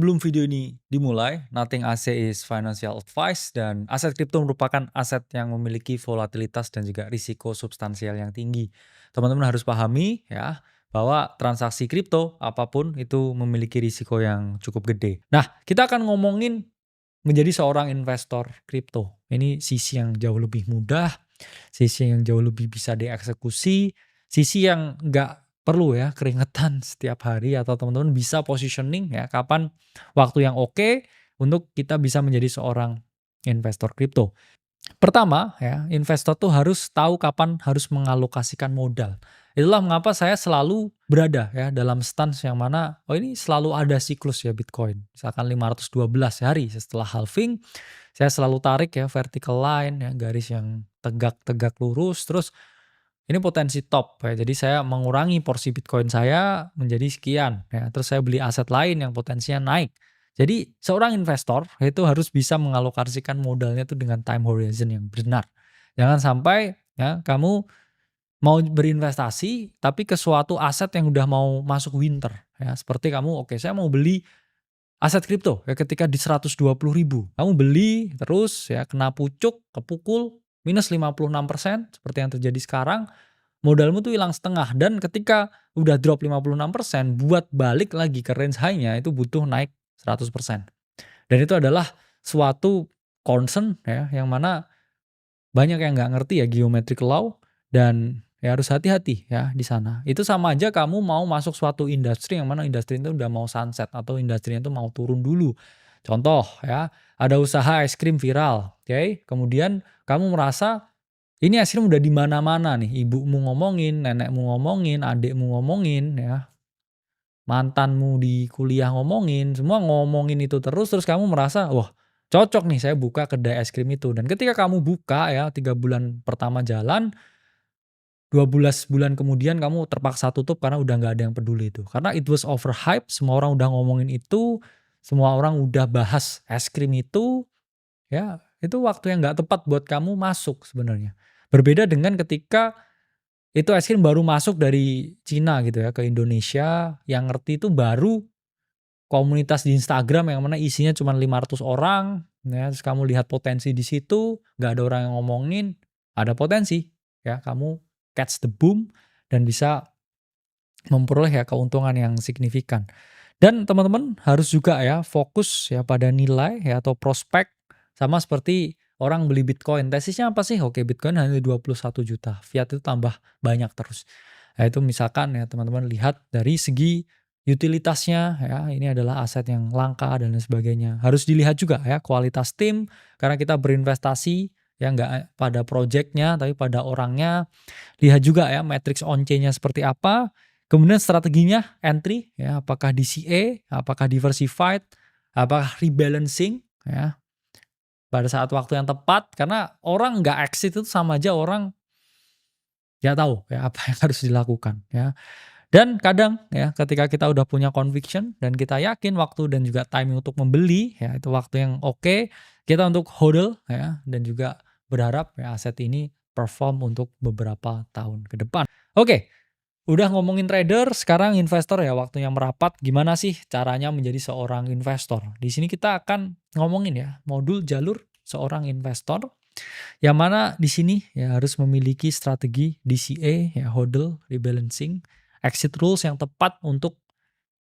Sebelum video ini dimulai, nothing I say is financial advice dan aset kripto merupakan aset yang memiliki volatilitas dan juga risiko substansial yang tinggi. Teman-teman harus pahami ya bahwa transaksi kripto apapun itu memiliki risiko yang cukup gede. Nah, kita akan ngomongin menjadi seorang investor kripto. Ini sisi yang jauh lebih mudah, sisi yang jauh lebih bisa dieksekusi, sisi yang nggak perlu ya keringetan setiap hari atau teman-teman bisa positioning ya kapan waktu yang oke untuk kita bisa menjadi seorang investor kripto. Pertama ya, investor tuh harus tahu kapan harus mengalokasikan modal. Itulah mengapa saya selalu berada ya dalam stance yang mana, oh ini selalu ada siklus ya Bitcoin. Misalkan 512 hari setelah halving, saya selalu tarik ya vertical line ya, garis yang tegak-tegak lurus, terus ini potensi top ya. Jadi saya mengurangi porsi Bitcoin saya menjadi sekian ya. Terus saya beli aset lain yang potensinya naik. Jadi seorang investor itu harus bisa mengalokasikan modalnya itu dengan time horizon yang benar. Jangan sampai ya kamu mau berinvestasi tapi ke suatu aset yang udah mau masuk winter ya. Seperti kamu oke saya mau beli aset kripto ya ketika di 120.000. Kamu beli terus ya kena pucuk, kepukul minus 56% seperti yang terjadi sekarang, modalmu tuh hilang setengah dan ketika udah drop 56% buat balik lagi ke range high-nya itu butuh naik 100%. Dan itu adalah suatu concern ya yang mana banyak yang nggak ngerti ya geometric law dan ya harus hati-hati ya di sana. Itu sama aja kamu mau masuk suatu industri yang mana industri itu udah mau sunset atau industrinya itu mau turun dulu. Contoh ya, ada usaha es krim viral, oke? Kemudian kamu merasa ini es krim udah di mana-mana nih, ibumu ngomongin, nenekmu ngomongin, adekmu ngomongin ya, mantanmu di kuliah ngomongin, semua ngomongin itu terus kamu merasa, wah cocok nih saya buka kedai es krim itu. Dan ketika kamu buka ya 3 bulan pertama jalan, 12 bulan kemudian kamu terpaksa tutup karena udah nggak ada yang peduli itu. Karena it was overhyped, semua orang udah ngomongin itu, semua orang udah bahas es krim itu, ya itu waktu yang nggak tepat buat kamu masuk sebenarnya. Berbeda dengan ketika itu es krim baru masuk dari Cina gitu ya ke Indonesia, yang ngerti itu baru komunitas di Instagram yang mana isinya cuma 500 orang, ya, terus kamu lihat potensi di situ, nggak ada orang yang ngomongin, ada potensi, ya, kamu catch the boom dan bisa memperoleh ya keuntungan yang signifikan. Dan teman-teman harus juga ya fokus ya pada nilai ya atau prospek sama seperti orang beli Bitcoin. Tesisnya apa sih? Oke, Bitcoin hanya 21 juta. Fiat itu tambah banyak terus. Nah, itu misalkan ya teman-teman lihat dari segi utilitasnya ya, ini adalah aset yang langka dan lain sebagainya. Harus dilihat juga ya kualitas tim karena kita berinvestasi ya nggak pada projectnya tapi pada orangnya. Lihat juga ya matrix on chain-nya seperti apa. Kemudian strateginya entry ya apakah DCA, apakah diversified, apakah rebalancing ya pada saat waktu yang tepat karena orang nggak exit itu sama aja orang nggak tahu ya apa yang harus dilakukan ya. Dan kadang ya ketika kita udah punya conviction dan kita yakin waktu dan juga timing untuk membeli ya itu waktu yang oke, kita untuk hodl ya dan juga berharap ya aset ini perform untuk beberapa tahun ke depan. Oke, udah ngomongin trader, sekarang investor ya waktunya merapat. Gimana sih caranya menjadi seorang investor? Di sini kita akan ngomongin ya modul jalur seorang investor yang mana di sini ya harus memiliki strategi DCA ya hodl, rebalancing, exit rules yang tepat untuk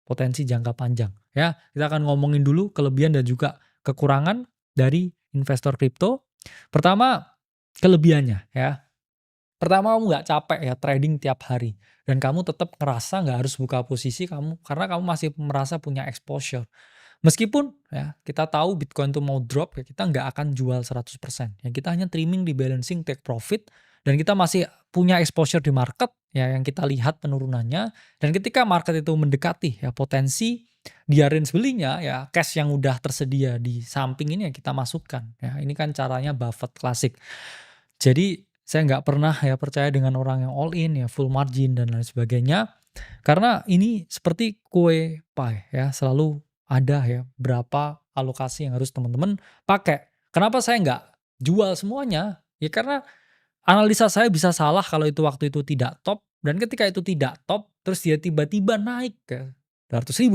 potensi jangka panjang ya. Kita akan ngomongin dulu kelebihan dan juga kekurangan dari investor kripto. Pertama, kelebihannya ya. Pertama kamu nggak capek ya trading tiap hari dan kamu tetap ngerasa nggak harus buka posisi kamu karena kamu masih merasa punya exposure. Meskipun ya kita tahu Bitcoin tuh mau drop ya kita nggak akan jual 100%. Ya kita hanya trimming di balancing take profit dan kita masih punya exposure di market ya yang kita lihat penurunannya dan ketika market itu mendekati ya potensi di range belinya ya cash yang udah tersedia di samping ini ya kita masukkan ya ini kan caranya Buffett klasik. Jadi saya nggak pernah ya percaya dengan orang yang all in ya full margin dan lain sebagainya karena ini seperti kue pie ya selalu ada ya berapa alokasi yang harus teman-teman pakai. Kenapa saya nggak jual semuanya? Ya karena analisa saya bisa salah kalau itu waktu itu tidak top dan ketika itu tidak top terus dia tiba-tiba naik ke 200.000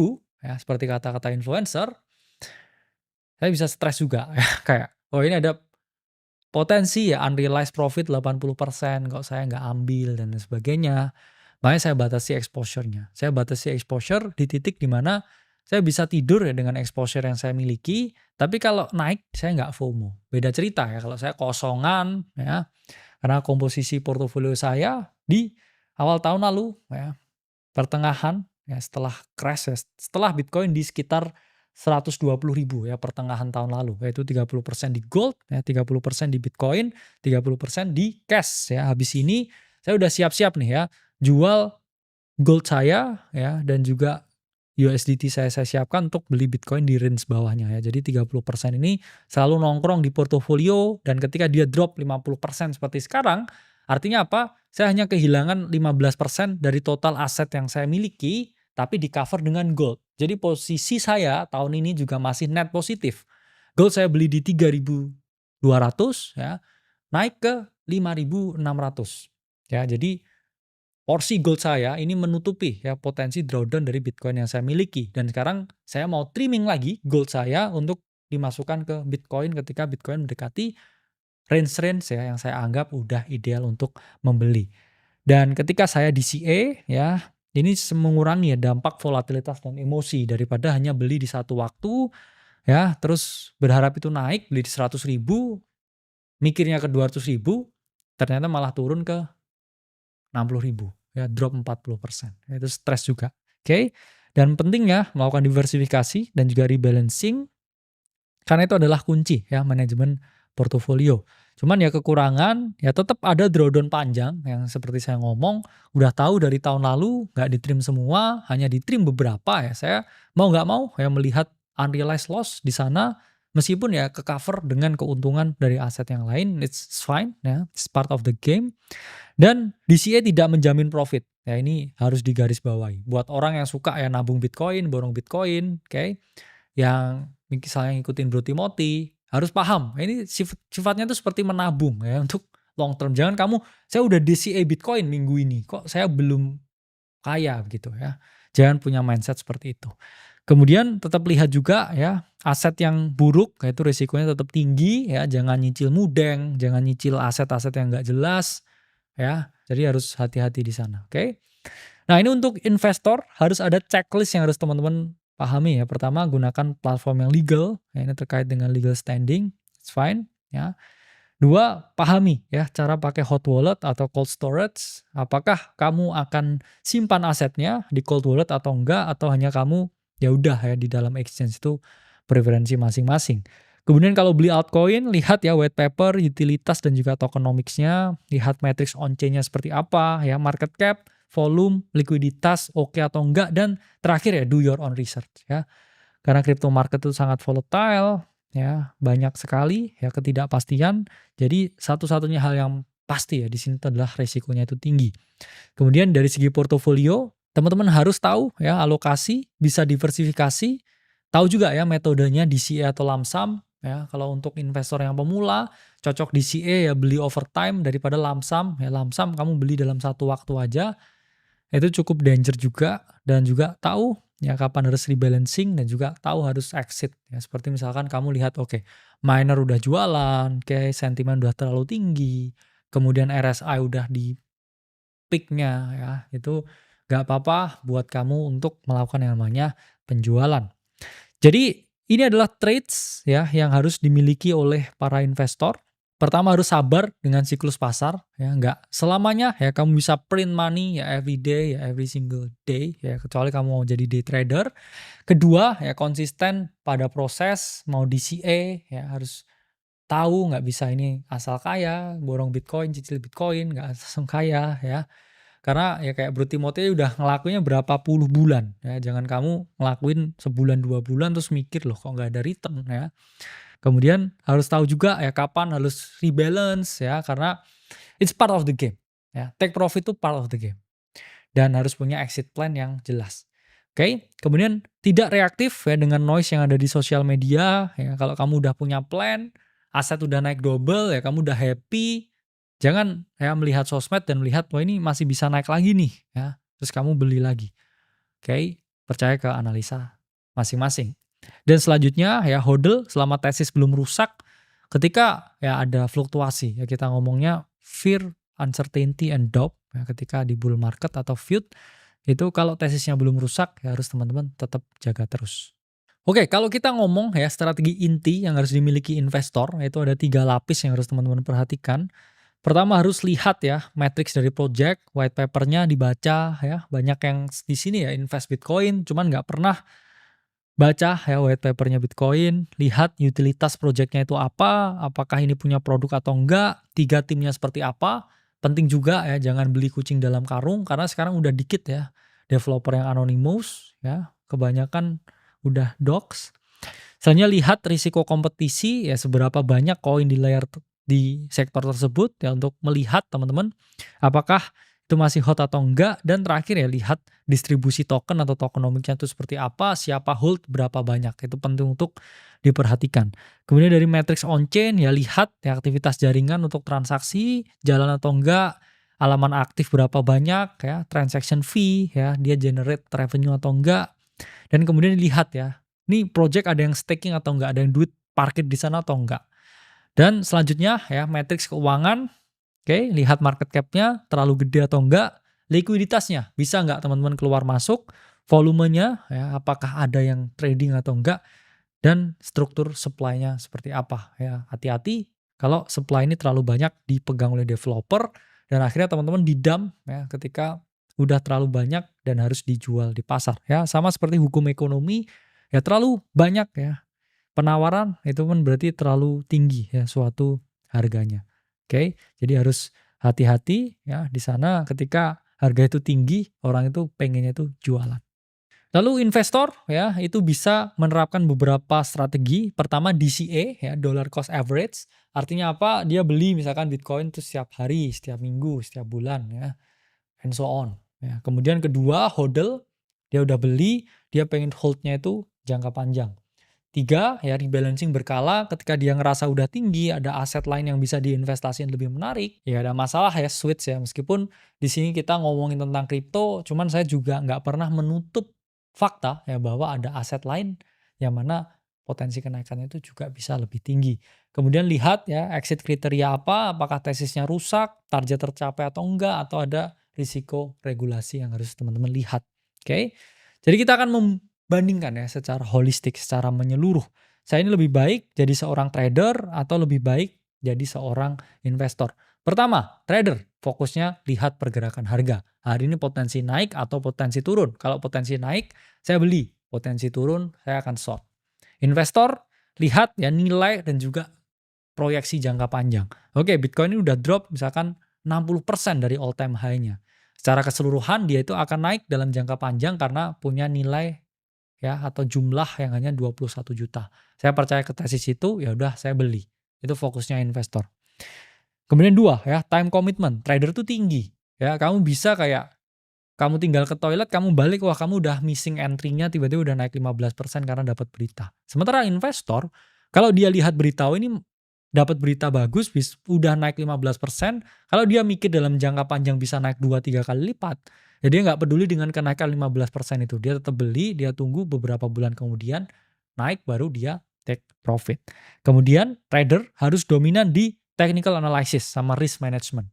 ya, seperti kata-kata influencer, saya bisa stres juga ya, kayak, "Oh ini ada potensi ya unrealized profit 80% kok saya nggak ambil," dan lain sebagainya. Makanya saya batasi exposure-nya. Saya batasi exposure di titik di mana saya bisa tidur ya dengan exposure yang saya miliki, tapi kalau naik saya nggak FOMO. Beda cerita ya kalau saya kosongan ya, karena komposisi portofolio saya di awal tahun lalu ya, pertengahan ya setelah crash ya, setelah Bitcoin di sekitar 120.000 ya pertengahan tahun lalu, yaitu 30% di gold ya, 30% di Bitcoin, 30% di cash ya. Habis ini saya udah siap-siap nih ya, jual gold saya ya dan juga USDT saya siapkan untuk beli Bitcoin di range bawahnya ya. Jadi 30% ini selalu nongkrong di portofolio dan ketika dia drop 50% seperti sekarang, artinya apa? Saya hanya kehilangan 15% dari total aset yang saya miliki tapi di-cover dengan gold. Jadi posisi saya tahun ini juga masih net positif. Gold saya beli di 3.200 ya, naik ke 5.600. Ya, jadi porsi gold saya ini menutupi ya potensi drawdown dari Bitcoin yang saya miliki. Dan sekarang saya mau trimming lagi gold saya untuk dimasukkan ke Bitcoin ketika Bitcoin mendekati range-range ya yang saya anggap udah ideal untuk membeli. Dan ketika saya DCA ya, ini mengurangi ya dampak volatilitas dan emosi daripada hanya beli di satu waktu ya, terus berharap itu naik beli di 100.000, mikirnya ke 200.000, ternyata malah turun ke 60.000 ya, drop 40%. Itu stres juga. Oke. Dan pentingnya melakukan diversifikasi dan juga rebalancing karena itu adalah kunci ya manajemen portofolio. Cuman ya kekurangan ya tetap ada drawdown panjang yang seperti saya ngomong udah tahu dari tahun lalu nggak ditrim semua, hanya ditrim beberapa ya. Saya mau nggak mau ya melihat unrealized loss di sana meskipun ya ke cover dengan keuntungan dari aset yang lain, it's fine ya, it's part of the game. Dan DCA tidak menjamin profit. Ya ini harus digarisbawahi. Buat orang yang suka ya nabung Bitcoin, borong Bitcoin, oke. Yang misalnya ngikutin Bro Timothy, harus paham. Ini sifatnya tuh seperti menabung ya untuk long term. Jangan kamu, saya udah DCA Bitcoin minggu ini, kok saya belum kaya gitu ya. Jangan punya mindset seperti itu. Kemudian tetap lihat juga ya aset yang buruk, yaitu risikonya tetap tinggi ya. Jangan nyicil mudeng, jangan nyicil aset-aset yang nggak jelas ya. Jadi harus hati-hati di sana, oke? Nah, ini untuk investor harus ada checklist yang harus teman-teman pahami ya. Pertama, gunakan platform yang legal, ya ini terkait dengan legal standing, it's fine ya. Dua, pahami ya cara pakai hot wallet atau cold storage. Apakah kamu akan simpan asetnya di cold wallet atau enggak, atau hanya kamu ya udah ya di dalam exchange itu preferensi masing-masing. Kemudian kalau beli altcoin, lihat ya white paper, utilitas dan juga tokenomics-nya, lihat matrix on-chain-nya seperti apa, ya market cap, volume, likuiditas, oke atau enggak, dan terakhir ya do your own research ya. Karena crypto market itu sangat volatile, ya banyak sekali ya ketidakpastian. Jadi satu-satunya hal yang pasti ya di sini adalah resikonya itu tinggi. Kemudian dari segi portofolio, teman-teman harus tahu ya alokasi, bisa diversifikasi, tahu juga ya metodenya DCA atau lump sum ya. Kalau untuk investor yang pemula, cocok DCA ya beli overtime daripada lump sum. Ya lump sum kamu beli dalam satu waktu aja, itu cukup danger juga, dan juga tahu ya kapan harus rebalancing dan juga tahu harus exit ya. Seperti misalkan kamu lihat oke, miner udah jualan, oke, sentimen udah terlalu tinggi, kemudian RSI udah di peak-nya ya, itu gak apa-apa buat kamu untuk melakukan yang namanya penjualan. Jadi ini adalah trades ya yang harus dimiliki oleh para investor. Pertama harus sabar dengan siklus pasar ya, nggak selamanya ya kamu bisa print money ya every day ya every single day ya, kecuali kamu mau jadi day trader. Kedua ya konsisten pada proses, mau DCA ya harus tahu, nggak bisa ini asal kaya, borong Bitcoin, cicil Bitcoin, nggak langsung kaya ya. Karena ya kayak Bro Timothy udah ngelakuinnya berapa puluh bulan ya, jangan kamu ngelakuin sebulan 2 bulan terus mikir loh kok nggak ada return ya. Kemudian harus tahu juga ya kapan harus rebalance ya, karena it's part of the game ya. Take profit itu part of the game. Dan harus punya exit plan yang jelas. Oke, kemudian tidak reaktif ya dengan noise yang ada di sosial media ya. Kalau kamu udah punya plan, aset udah naik double ya, kamu udah happy, jangan ya melihat sosmed dan melihat wah ini masih bisa naik lagi nih ya. Terus kamu beli lagi. Oke, percaya ke analisa masing-masing. Dan selanjutnya ya hodl selama tesis belum rusak ketika ya ada fluktuasi, ya kita ngomongnya fear, uncertainty, and doubt, ya ketika di bull market atau feud, itu kalau tesisnya belum rusak ya harus teman-teman tetap jaga terus. Oke, kalau kita ngomong ya strategi inti yang harus dimiliki investor, yaitu ada 3 lapis yang harus teman-teman perhatikan. Pertama harus lihat ya matriks dari project, white papernya dibaca ya. Banyak yang di sini ya invest Bitcoin, cuman nggak pernah baca ya white papernya Bitcoin, lihat utilitas projectnya itu apa, apakah ini punya produk atau enggak, 3 timnya seperti apa. Penting juga ya jangan beli kucing dalam karung karena sekarang udah dikit ya developer yang anonymous ya, kebanyakan udah docs. Selanjutnya lihat risiko kompetisi ya seberapa banyak koin di sektor tersebut ya untuk melihat teman-teman apakah itu masih hot atau enggak, dan terakhir ya lihat distribusi token atau tokenomicsnya itu seperti apa, siapa hold berapa banyak, itu penting untuk diperhatikan. Kemudian dari matrix on chain ya lihat ya aktivitas jaringan untuk transaksi jalan atau enggak, halaman aktif berapa banyak ya, transaction fee ya dia generate revenue atau enggak, dan kemudian lihat ya ini project ada yang staking atau enggak, ada yang duit parkir di sana atau enggak. Dan selanjutnya ya matrix keuangan. Oke, lihat market cap-nya terlalu gede atau enggak, likuiditasnya bisa enggak teman-teman keluar masuk, volumenya ya apakah ada yang trading atau enggak, dan struktur supply-nya seperti apa ya. Hati-hati kalau supply ini terlalu banyak dipegang oleh developer dan akhirnya teman-teman di-dump ya ketika udah terlalu banyak dan harus dijual di pasar ya. Sama seperti hukum ekonomi ya, terlalu banyak ya penawaran itu kan berarti terlalu tinggi ya suatu harganya. Oke, jadi harus hati-hati ya di sana ketika harga itu tinggi, orang itu pengennya itu jualan. Lalu investor ya itu bisa menerapkan beberapa strategi. Pertama DCA ya, dollar cost average. Artinya apa? Dia beli misalkan Bitcoin itu setiap hari, setiap minggu, setiap bulan ya, and so on. Ya. Kemudian kedua hodl, dia udah beli, dia pengen holdnya itu jangka panjang. 3 ya rebalancing berkala ketika dia ngerasa udah tinggi, ada aset lain yang bisa diinvestasiin lebih menarik, ya ada masalah ya switch ya. Meskipun di sini kita ngomongin tentang kripto, cuman saya juga nggak pernah menutup fakta ya bahwa ada aset lain yang mana potensi kenaikannya itu juga bisa lebih tinggi. Kemudian lihat ya exit kriteria apa, apakah tesisnya rusak, target tercapai atau enggak, atau ada risiko regulasi yang harus teman-teman lihat. Oke. Jadi kita akan bandingkan ya secara holistik, secara menyeluruh. Saya ini lebih baik jadi seorang trader atau lebih baik jadi seorang investor. Pertama, trader fokusnya lihat pergerakan harga. Hari ini potensi naik atau potensi turun. Kalau potensi naik, saya beli. Potensi turun, saya akan short. Investor lihat ya nilai dan juga proyeksi jangka panjang. Oke, Bitcoin ini udah drop misalkan 60% dari all time high-nya. Secara keseluruhan dia itu akan naik dalam jangka panjang karena punya nilai ya atau jumlah yang hanya 21 juta. Saya percaya ke tesis itu, ya udah saya beli. Itu fokusnya investor. Kemudian 2 ya, time commitment. Trader tuh tinggi. Ya, kamu bisa kayak kamu tinggal ke toilet, kamu balik, wah kamu udah missing entry-nya tiba-tiba udah naik 15% karena dapat berita. Sementara investor, kalau dia lihat berita, oh ini dapat berita bagus, udah naik 15%, kalau dia mikir dalam jangka panjang bisa naik 2-3 kali lipat, ya dia nggak peduli dengan kenaikan 15% itu. Dia tetap beli, dia tunggu beberapa bulan kemudian naik baru dia take profit. Kemudian trader harus dominan di technical analysis sama risk management.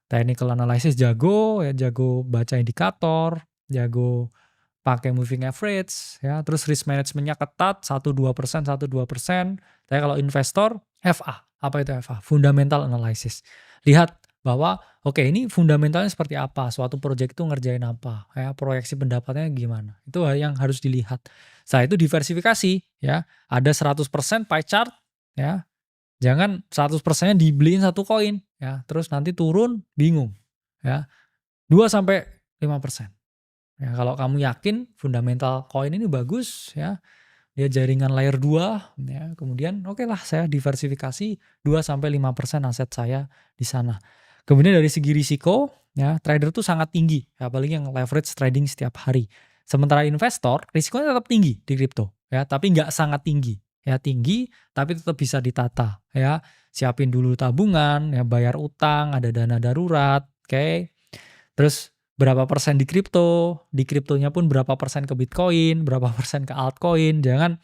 Technical analysis jago, ya jago baca indikator, jago pakai moving average, ya terus risk managementnya ketat 1-2%, 1-2%. Tapi kalau investor FA, apa itu FA? Fundamental analysis. Lihat bahwa oke ini fundamentalnya seperti apa, suatu project itu ngerjain apa, ya proyeksi pendapatnya gimana. Itu yang harus dilihat. Setelah itu diversifikasi, ya ada 100% pie chart, ya jangan 100%-nya dibeliin satu koin, ya terus nanti turun bingung, ya 2-5%. Ya, kalau kamu yakin fundamental koin ini bagus ya, dia jaringan layer 2 ya, kemudian oke lah saya diversifikasi 2-5% aset saya di sana. Kemudian dari segi risiko ya, trader tuh sangat tinggi, apalagi yang leverage trading setiap hari. Sementara investor risikonya tetap tinggi di kripto ya, tapi nggak sangat tinggi. Ya tinggi tapi tetap bisa ditata ya. Siapin dulu tabungan, ya bayar utang, ada dana darurat, oke. Terus berapa persen di kriptonya pun berapa persen ke Bitcoin, berapa persen ke altcoin. Jangan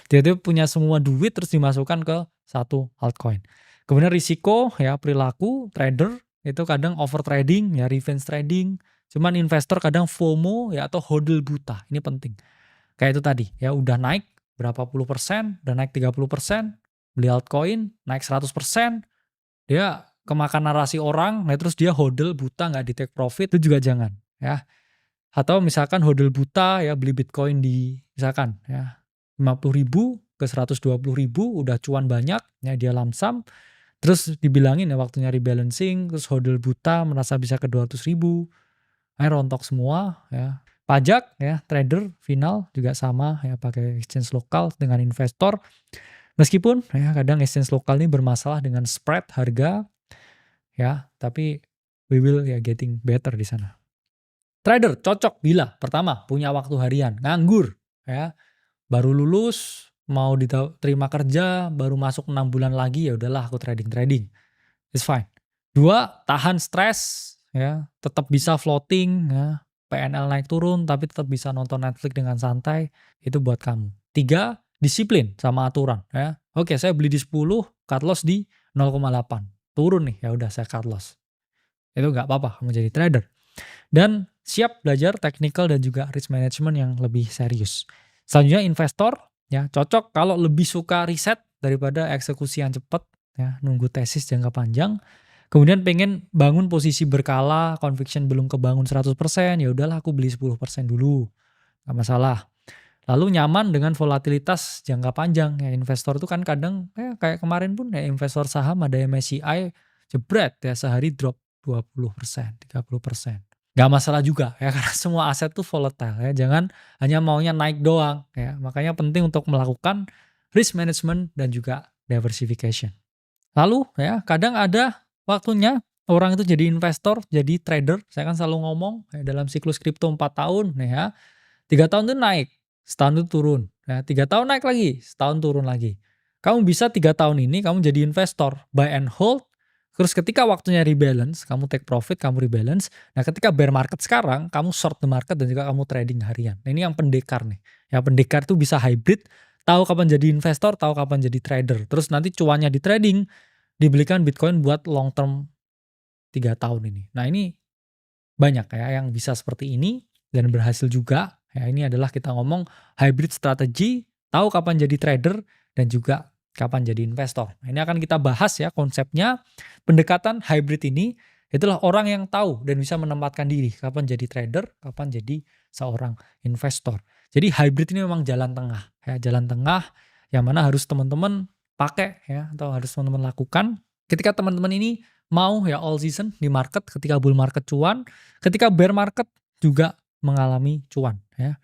tiba-tiba punya semua duit terus dimasukkan ke satu altcoin. Kemudian risiko ya, perilaku trader itu kadang over trading ya, revenge trading. Cuman investor kadang FOMO ya, atau hodl buta. Ini penting. Kayak itu tadi ya, udah naik berapa puluh persen, udah naik 30%, beli altcoin naik 100%, dia kemakan narasi orang, nah terus dia hodl buta nggak di take profit, itu juga jangan ya. Atau misalkan hodl buta ya, beli Bitcoin di misalkan ya 50.000 ke 120.000 udah cuan banyak ya, dia lamsam, terus dibilangin ya waktunya rebalancing, terus hodl buta merasa bisa ke 200.000, rontok semua ya. Pajak ya, trader final juga sama ya, pakai exchange lokal dengan investor. Meskipun ya kadang exchange lokal ini bermasalah dengan spread harga ya, tapi we will ya getting better di sana. Trader cocok bila pertama punya waktu harian, nganggur ya, baru lulus, mau diterima kerja, baru masuk 6 bulan lagi, ya udahlah aku trading. It's fine. 2, tahan stres ya, tetap bisa floating ya, PNL naik turun tapi tetap bisa nonton Netflix dengan santai, itu buat kamu. 3, disiplin sama aturan ya. Oke, saya beli di 10, cut loss di 0,8. Turun nih, ya udah saya cut loss. Itu nggak apa-apa kamu jadi trader. Dan siap belajar technical dan juga risk management yang lebih serius. Selanjutnya investor ya, cocok kalau lebih suka riset daripada eksekusi yang cepat ya, nunggu tesis jangka panjang. Kemudian pengen bangun posisi berkala, conviction belum kebangun 100%, ya udahlah aku beli 10% dulu. Nggak masalah. Lalu nyaman dengan volatilitas jangka panjang ya, investor itu kan kadang ya, kayak kemarin pun ya, investor saham ada MSCI jebret ya, sehari drop 20%, 30%. Nggak masalah juga ya, karena semua aset tuh volatile ya, jangan hanya maunya naik doang ya. Makanya penting untuk melakukan risk management dan juga diversification. Lalu ya, kadang ada waktunya orang itu jadi investor, jadi trader. Saya kan selalu ngomong ya, dalam siklus kripto 4 tahun nih ya, 3 tahun itu naik, setahun itu turun. Ya, 3 tahun naik lagi, setahun turun lagi. Kamu bisa 3 tahun ini kamu jadi investor, buy and hold, terus ketika waktunya rebalance, kamu take profit, kamu rebalance. Nah, ketika bear market sekarang, kamu short the market dan juga kamu trading harian. Nah, ini yang pendekar nih. Ya, pendekar itu bisa hybrid, tahu kapan jadi investor, tahu kapan jadi trader. Terus nanti cuannya di trading, dibelikan Bitcoin buat long term 3 tahun ini. Nah, ini banyak ya yang bisa seperti ini dan berhasil juga. Ya, ini adalah kita ngomong hybrid strategy, tahu kapan jadi trader dan juga kapan jadi investor. Nah, ini akan kita bahas ya konsepnya. Pendekatan hybrid ini itulah orang yang tahu dan bisa menempatkan diri kapan jadi trader, kapan jadi seorang investor. Jadi hybrid ini memang jalan tengah ya, jalan tengah yang mana harus teman-teman pakai ya, atau harus teman-teman lakukan ketika teman-teman ini mau ya all season di market, ketika bull market cuan, ketika bear market juga mengalami cuan ya.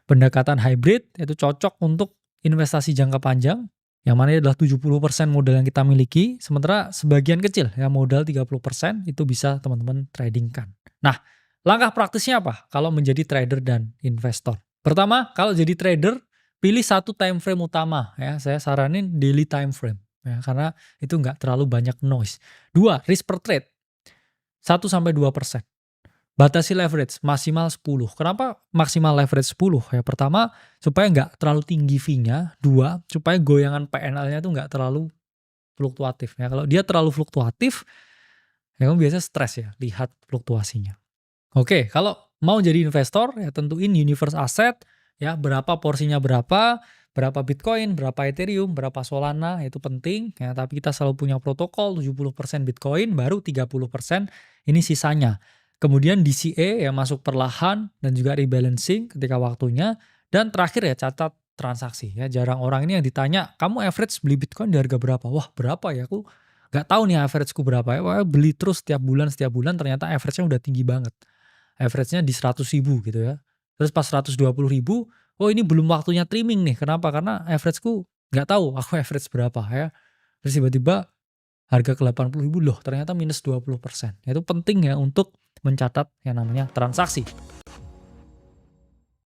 Pendekatan hybrid itu cocok untuk investasi jangka panjang, yang mana adalah 70% modal yang kita miliki, sementara sebagian kecil ya modal 30% itu bisa teman-teman tradingkan. Nah, langkah praktisnya apa kalau menjadi trader dan investor? Pertama, kalau jadi trader, pilih satu time frame utama ya. Saya saranin daily time frame ya, karena itu nggak terlalu banyak noise. 2, risk per trade 1-2%. Batasi leverage maksimal 10. Kenapa maksimal leverage 10? Ya pertama, supaya nggak terlalu tinggi fee-nya. 2, supaya goyangan PNL-nya tuh nggak terlalu fluktuatif. Ya, kalau dia terlalu fluktuatif, ya kamu biasanya stres ya lihat fluktuasinya. Oke, kalau mau jadi investor ya tentuin universe asset ya, berapa porsinya berapa Bitcoin, berapa Ethereum, berapa Solana, itu penting ya, tapi kita selalu punya protokol 70% Bitcoin, baru 30% ini sisanya. Kemudian DCA ya masuk perlahan dan juga rebalancing ketika waktunya, dan terakhir ya catat transaksi ya. Jarang orang ini yang ditanya, "Kamu average beli Bitcoin di harga berapa?" Wah, berapa ya? Aku nggak tahu nih average-ku berapa ya. Pokoknya beli terus setiap bulan ternyata average-nya udah tinggi banget. Average-nya di 100.000 gitu ya. Terus pas 120.000, oh ini belum waktunya trimming nih. Kenapa? Karena average-ku nggak tahu aku average berapa ya. Terus tiba-tiba harga ke 80.000, loh ternyata minus 20%. Itu penting ya untuk mencatat yang namanya transaksi.